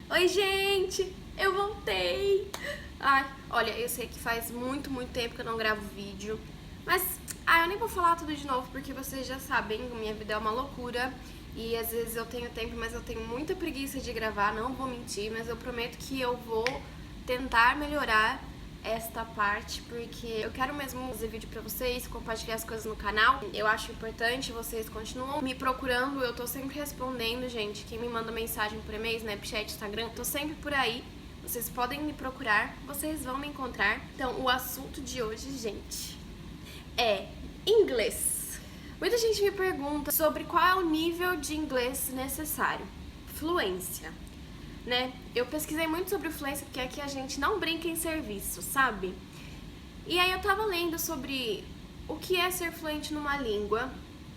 Oi, gente! Eu voltei! Ai, olha, eu sei que faz muito tempo que eu não gravo vídeo, mas eu nem vou falar tudo de novo porque vocês já sabem, minha vida é uma loucura e às vezes eu tenho tempo, mas eu tenho muita preguiça de gravar, não vou mentir, mas eu prometo que eu vou tentar melhorar esta parte, porque eu quero mesmo fazer vídeo pra vocês, compartilhar as coisas no canal. Eu acho importante, vocês continuam me procurando, eu tô sempre respondendo, gente. Quem me manda mensagem por e-mail, Snapchat, Instagram, tô sempre por aí. Vocês podem me procurar, vocês vão me encontrar. Então, o assunto de hoje, gente, é inglês. Muita gente me pergunta sobre qual é o nível de inglês necessário. Fluência. Né? Eu pesquisei muito sobre fluência porque aqui a gente não brinca em serviço, sabe? E aí eu tava lendo sobre o que é ser fluente numa língua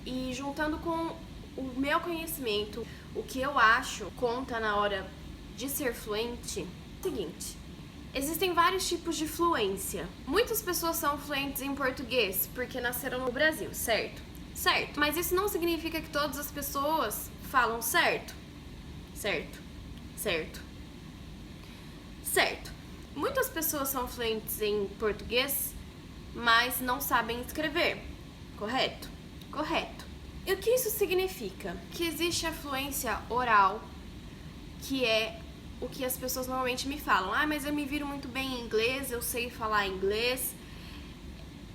e juntando com o meu conhecimento, o que eu acho conta na hora de ser fluente. É o seguinte, existem vários tipos de fluência. Muitas pessoas são fluentes em português porque nasceram no Brasil, certo? Certo. Mas isso não significa que todas as pessoas falam certo? Certo. Certo. Muitas pessoas são fluentes em português, mas não sabem escrever. Correto? Correto. E o que isso significa? Que existe a fluência oral, que é o que as pessoas normalmente me falam. Mas eu me viro muito bem em inglês, eu sei falar inglês,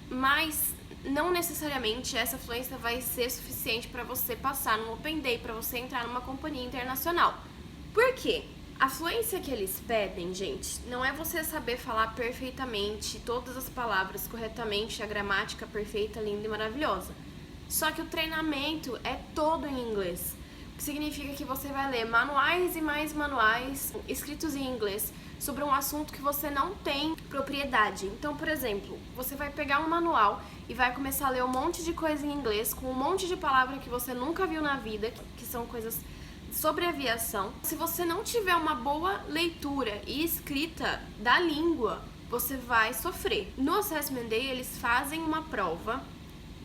mas não necessariamente essa fluência vai ser suficiente para você passar no Open Day, para você entrar numa companhia internacional. Por quê? A fluência que eles pedem, gente, não é você saber falar perfeitamente todas as palavras corretamente, a gramática perfeita, linda e maravilhosa. Só que o treinamento é todo em inglês, o que significa que você vai ler manuais e mais manuais escritos em inglês sobre um assunto que você não tem propriedade. Então, por exemplo, você vai pegar um manual e vai começar a ler um monte de coisa em inglês com um monte de palavra que você nunca viu na vida, que são coisas sobre aviação. Se você não tiver uma boa leitura e escrita da língua, você vai sofrer. No Assessment Day, eles fazem uma prova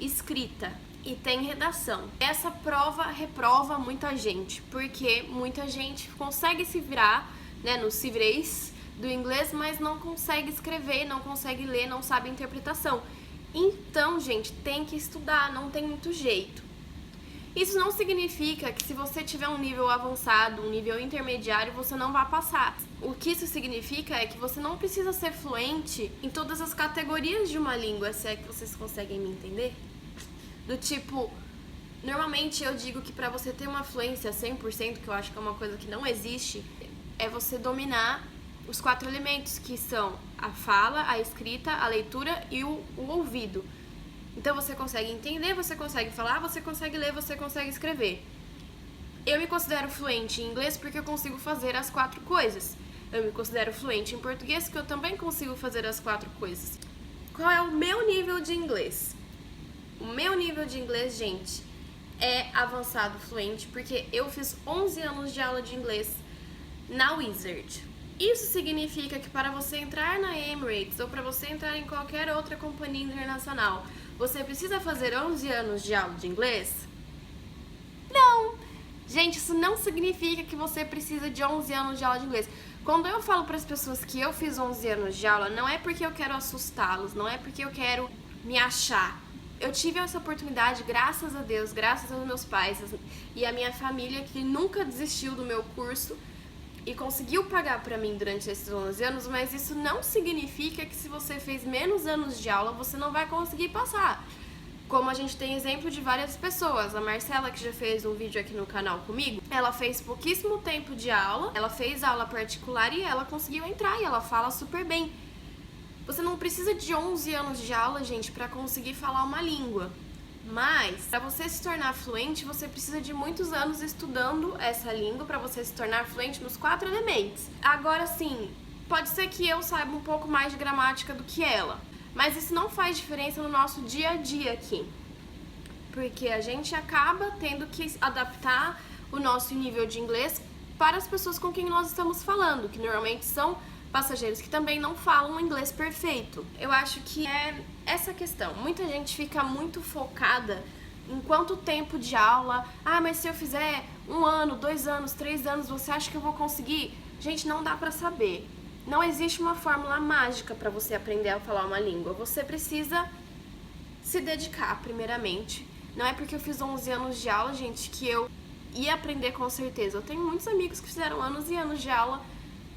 escrita e tem redação. Essa prova reprova muita gente, porque muita gente consegue se virar, né, nos civreis do inglês, mas não consegue escrever, não consegue ler, não sabe interpretação. Então, gente, tem que estudar, não tem muito jeito. Isso não significa que se você tiver um nível avançado, um nível intermediário, você não vai passar. O que isso significa é que você não precisa ser fluente em todas as categorias de uma língua, se é que vocês conseguem me entender. Do tipo, normalmente eu digo que para você ter uma fluência 100%, que eu acho que é uma coisa que não existe, é você dominar os 4 elementos, que são a fala, a escrita, a leitura e o ouvido. Então você consegue entender, você consegue falar, você consegue ler, você consegue escrever. Eu me considero fluente em inglês porque eu consigo fazer as 4 coisas. Eu me considero fluente em português porque eu também consigo fazer as 4 coisas. Qual é o meu nível de inglês? O meu nível de inglês, gente, é avançado fluente porque eu fiz 11 anos de aula de inglês na Wizard. Isso significa que para você entrar na Emirates ou para você entrar em qualquer outra companhia internacional, você precisa fazer 11 anos de aula de inglês? Não! Gente, isso não significa que você precisa de 11 anos de aula de inglês. Quando eu falo para as pessoas que eu fiz 11 anos de aula, não é porque eu quero assustá-los, não é porque eu quero me achar. Eu tive essa oportunidade, graças a Deus, graças aos meus pais e a minha família que nunca desistiu do meu curso e conseguiu pagar pra mim durante esses 11 anos, mas isso não significa que se você fez menos anos de aula, você não vai conseguir passar. Como a gente tem exemplo de várias pessoas. A Marcela, que já fez um vídeo aqui no canal comigo, ela fez pouquíssimo tempo de aula, ela fez aula particular e ela conseguiu entrar e ela fala super bem. Você não precisa de 11 anos de aula, gente, pra conseguir falar uma língua. Mas, para você se tornar fluente, você precisa de muitos anos estudando essa língua para você se tornar fluente nos 4 elementos. Agora sim, pode ser que eu saiba um pouco mais de gramática do que ela, mas isso não faz diferença no nosso dia a dia aqui. Porque a gente acaba tendo que adaptar o nosso nível de inglês para as pessoas com quem nós estamos falando, que normalmente são passageiros que também não falam inglês perfeito. Eu acho que é essa questão. Muita gente fica muito focada Em quanto tempo de aula? Ah, mas se eu fizer 1 ano, 2 anos, 3 anos, você acha que eu vou conseguir? Gente, não dá pra saber. Não existe uma fórmula mágica pra você aprender a falar uma língua. Você precisa se dedicar, primeiramente. Não é porque eu fiz 11 anos de aula, gente, que eu ia aprender com certeza. Eu tenho muitos amigos que fizeram anos e anos de aula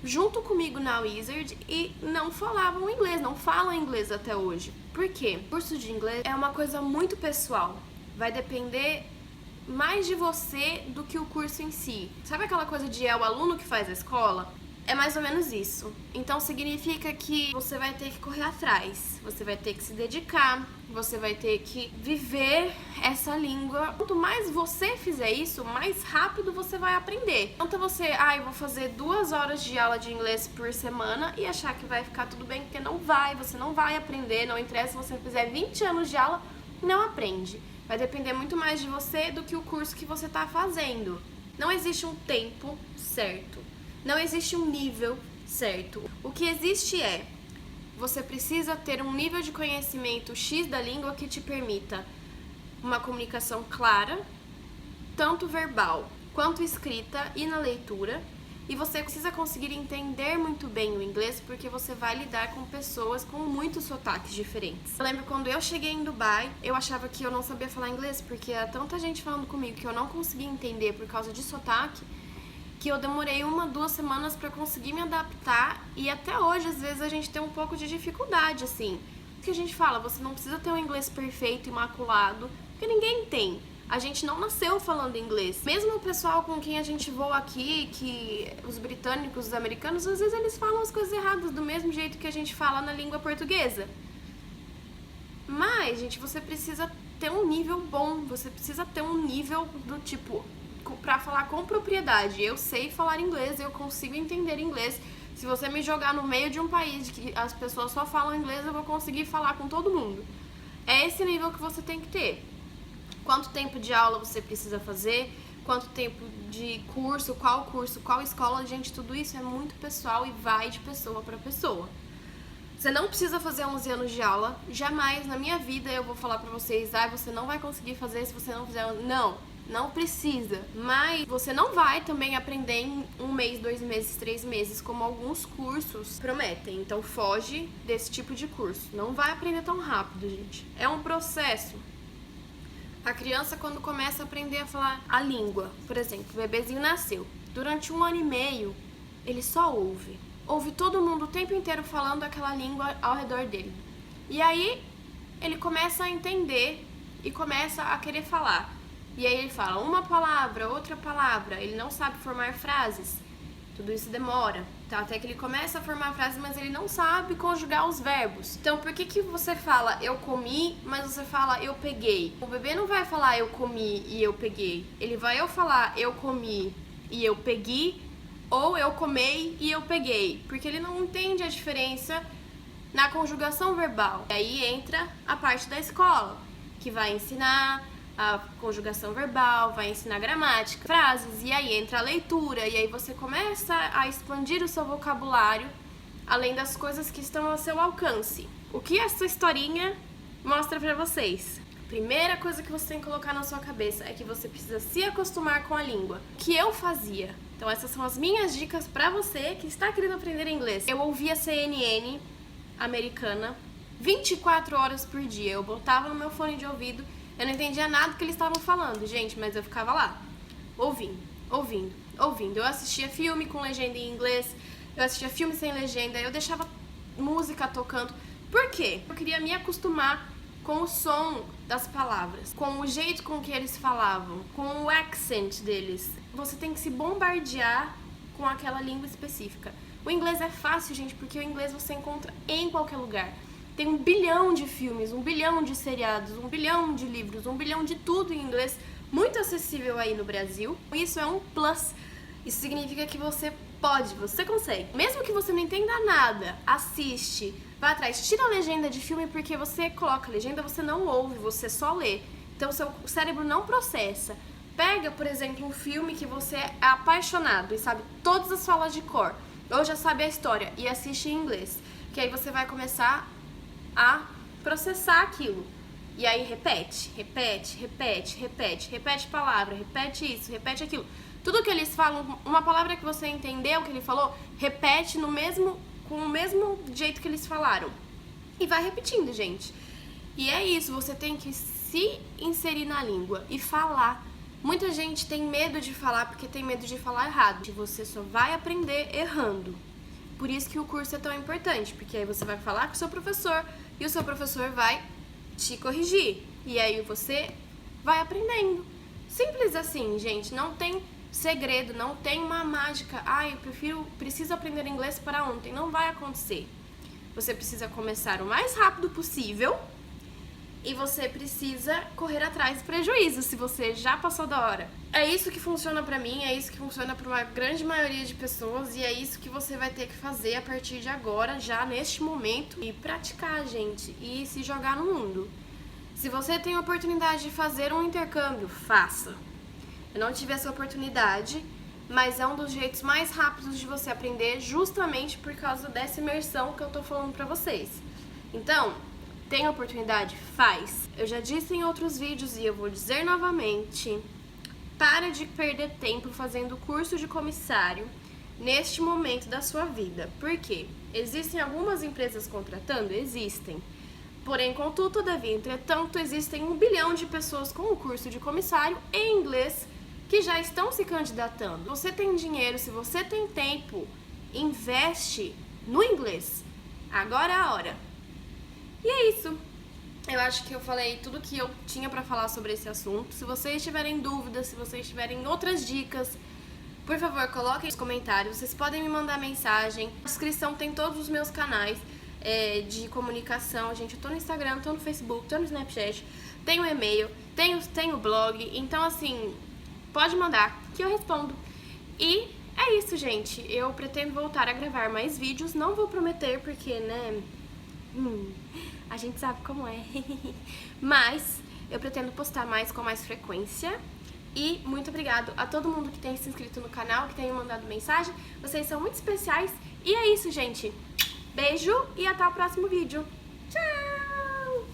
junto comigo na Wizard e não falavam inglês, não falam inglês até hoje. Por quê? O curso de inglês é uma coisa muito pessoal. Vai depender mais de você do que o curso em si. Sabe aquela coisa de é o aluno que faz a escola? É mais ou menos isso. Então significa que você vai ter que correr atrás, você vai ter que se dedicar, você vai ter que viver essa língua. Quanto mais você fizer isso, mais rápido você vai aprender. Então você, eu vou fazer 2 horas de aula de inglês por semana e achar que vai ficar tudo bem, porque não vai, você não vai aprender, não interessa se você fizer 20 anos de aula, não aprende. Vai depender muito mais de você do que o curso que você está fazendo. Não existe um tempo certo. Não existe um nível certo. O que existe é, você precisa ter um nível de conhecimento X da língua que te permita uma comunicação clara, tanto verbal quanto escrita e na leitura. E você precisa conseguir entender muito bem o inglês, porque você vai lidar com pessoas com muitos sotaques diferentes. Eu lembro quando eu cheguei em Dubai, eu achava que eu não sabia falar inglês, porque era tanta gente falando comigo que eu não conseguia entender por causa de sotaque, que eu demorei 1, 2 semanas pra conseguir me adaptar, e até hoje, às vezes, a gente tem um pouco de dificuldade, assim. Que a gente fala, você não precisa ter um inglês perfeito, imaculado, porque ninguém tem. A gente não nasceu falando inglês. Mesmo o pessoal com quem a gente voa aqui, que os britânicos, os americanos, às vezes eles falam as coisas erradas do mesmo jeito que a gente fala na língua portuguesa. Mas, gente, você precisa ter um nível bom, você precisa ter um nível do tipo, pra falar com propriedade. Eu sei falar inglês, eu consigo entender inglês. Se você me jogar no meio de um país que as pessoas só falam inglês, eu vou conseguir falar com todo mundo. É esse nível que você tem que ter. Quanto tempo de aula você precisa fazer, quanto tempo de curso, qual escola, gente, tudo isso é muito pessoal e vai de pessoa para pessoa. Você não precisa fazer 11 anos de aula, jamais na minha vida eu vou falar pra vocês, você não vai conseguir fazer se você não fizer... Não precisa, mas você não vai também aprender em 1 mês, 2 meses, 3 meses, como alguns cursos prometem. Então foge desse tipo de curso. Não vai aprender tão rápido, gente. É um processo. A criança, quando começa a aprender a falar a língua, por exemplo, o bebezinho nasceu. Durante 1 ano e meio, ele só ouve. Ouve todo mundo o tempo inteiro falando aquela língua ao redor dele. E aí, ele começa a entender e começa a querer falar. E aí ele fala uma palavra, outra palavra, ele não sabe formar frases. Tudo isso demora, tá? Até que ele começa a formar frases, mas ele não sabe conjugar os verbos. Então, por que você fala eu comi, mas você fala eu peguei? O bebê não vai falar eu comi e eu peguei. Ele vai ou falar eu comi e eu peguei, ou eu comei e eu peguei. Porque ele não entende a diferença na conjugação verbal. E aí entra a parte da escola, que vai ensinar a conjugação verbal, vai ensinar gramática, frases, e aí entra a leitura, e aí você começa a expandir o seu vocabulário, além das coisas que estão ao seu alcance. O que essa historinha mostra pra vocês? Primeira coisa que você tem que colocar na sua cabeça é que você precisa se acostumar com a língua. O que eu fazia? Então essas são as minhas dicas pra você que está querendo aprender inglês. Eu ouvia CNN americana 24 horas por dia. Eu botava no meu fone de ouvido. Eu não entendia nada do que eles estavam falando, gente, mas eu ficava lá, ouvindo. Eu assistia filme com legenda em inglês, eu assistia filme sem legenda, eu deixava música tocando. Por quê? Eu queria me acostumar com o som das palavras, com o jeito com que eles falavam, com o accent deles. Você tem que se bombardear com aquela língua específica. O inglês é fácil, gente, porque o inglês você encontra em qualquer lugar. Tem 1 bilhão de filmes, 1 bilhão de seriados, 1 bilhão de livros, 1 bilhão de tudo em inglês, muito acessível aí no Brasil. Isso é um plus. Isso significa que você pode, você consegue. Mesmo que você não entenda nada, assiste, vai atrás, tira a legenda de filme, porque você coloca a legenda, você não ouve, você só lê. Então seu cérebro não processa. Pega, por exemplo, um filme que você é apaixonado e sabe todas as falas de cor, ou já sabe a história, e assiste em inglês. Que aí você vai começar a processar aquilo. E aí repete, repete, repete, repete, repete palavra, repete isso, repete aquilo. Tudo que eles falam, uma palavra que você entendeu que ele falou, repete com o mesmo jeito que eles falaram. E vai repetindo, gente. E é isso, você tem que se inserir na língua e falar. Muita gente tem medo de falar porque tem medo de falar errado. Você só vai aprender errando. Por isso que o curso é tão importante, porque aí você vai falar com o seu professor e o seu professor vai te corrigir. E aí você vai aprendendo. Simples assim, gente. Não tem segredo, não tem uma mágica. Eu preciso aprender inglês para ontem. Não vai acontecer. Você precisa começar o mais rápido possível e você precisa correr atrás do prejuízo se você já passou da hora. É isso que funciona pra mim, é isso que funciona pra uma grande maioria de pessoas e é isso que você vai ter que fazer a partir de agora, já neste momento, e praticar, gente, e se jogar no mundo. Se você tem a oportunidade de fazer um intercâmbio, faça. Eu não tive essa oportunidade, mas é um dos jeitos mais rápidos de você aprender, justamente por causa dessa imersão que eu tô falando pra vocês. Então, tem a oportunidade? Faz. Eu já disse em outros vídeos e eu vou dizer novamente, para de perder tempo fazendo curso de comissário neste momento da sua vida. Por quê? Existem algumas empresas contratando? Existem. Porém, contudo, todavia, entretanto, existem 1 bilhão de pessoas com o curso de comissário em inglês que já estão se candidatando. Se você tem dinheiro, se você tem tempo, investe no inglês. Agora é a hora. E é isso. Eu acho que eu falei tudo que eu tinha pra falar sobre esse assunto. Se vocês tiverem dúvidas, se vocês tiverem outras dicas, por favor, coloquem nos comentários. Vocês podem me mandar mensagem. Na descrição tem todos os meus canais de comunicação. Gente, eu tô no Instagram, tô no Facebook, tô no Snapchat, tenho e-mail, tenho blog. Então, assim, pode mandar que eu respondo. E é isso, gente. Eu pretendo voltar a gravar mais vídeos. Não vou prometer, porque, né... a gente sabe como é. Mas eu pretendo postar mais com mais frequência. E muito obrigado a todo mundo que tem se inscrito no canal, que tem me mandado mensagem. Vocês são muito especiais. E é isso, gente. Beijo e até o próximo vídeo. Tchau!